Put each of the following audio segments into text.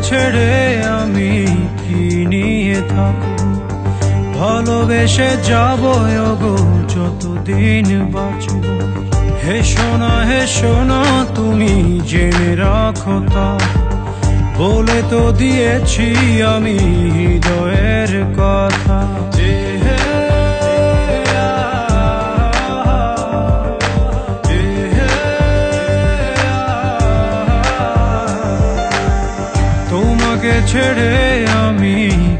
ছেড়ে আমি কি নিয়ে থাকব, ভালোবেসে যাব গো যতদিন বাঁচব। হে সোনা তুমি জেনে রাখো তা, বলে তো দিয়েছি আমি হৃদয়ের কথা। তোমাকে ছেড়ে আমি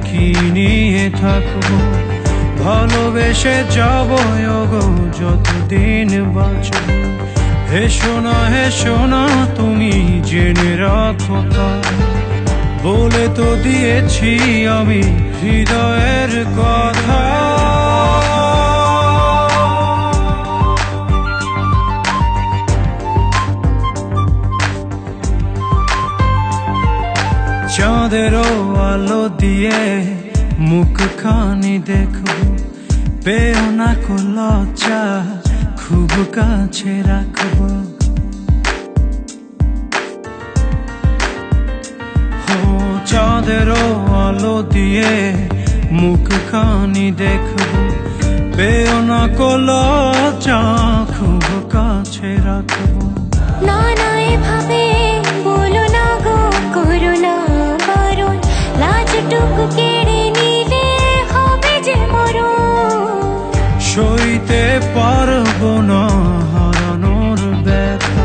কি নিয়ে থাকবো, ভালোবেসে যাব গো যতদিন বাঁচব। হে সোনা তুমি জেনে রাখো তা, বলে তো দিয়েছি আমি হৃদয়ের কথা। চাঁদেরও আলো দিয়ে মুখখানি দেখো, পেও না কো লজ্জা, খুব কাছে রাখবো। চাঁদেরও আলো দিয়ে মুখখানি দেখো, পেও না কো লজ্জা, খুব কাছে রাখবো। না না এভাবে বলো না গো, করো না বারণ, লাজটুকু কেড়ে নিলে হবে যে মরণ। সইতে পারবো না হারানোর ব্যথা,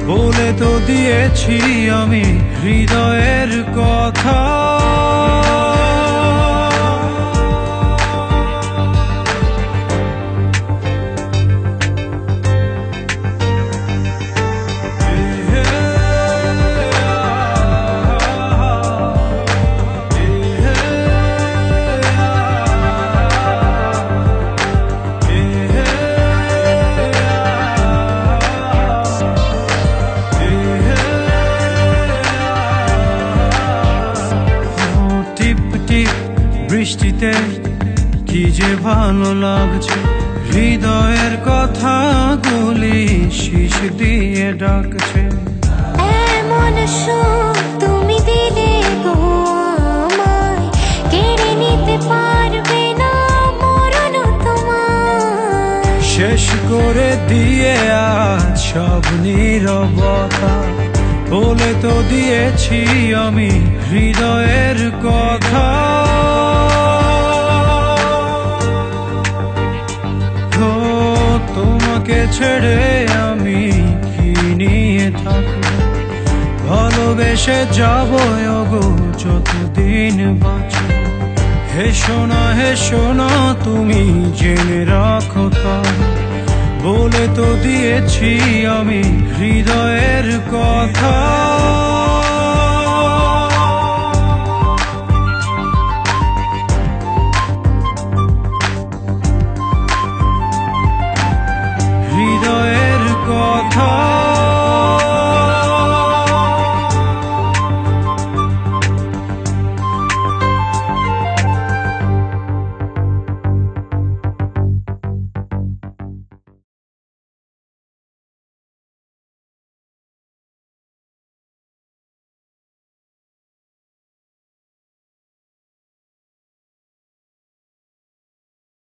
বলে তো দিয়েছি আমি হৃদয়ের কথা। বৃষ্টিতে কি যে ভালো লাগছে, হৃদয়ের কথাগুলি শিশ দিয়ে ডাকছে। এমন সুখ তুমি দিলে গো আমায়, কেড়ে নিতে পারবে না মরণ তোমার। শেষ করে দিয়ে আজ সব নীরবতা, বলে তো দিয়েছি আমি হৃদয়ের কথা। তোমাকে ছেড়ে আমি কি নিয়ে থাকবো, ভালোবেসে যাব গো যতদিন বাঁচব। হে সোনা তুমি জেনে রাখো তা, বলে তো দিয়েছি আমি হৃদয়ের কথা।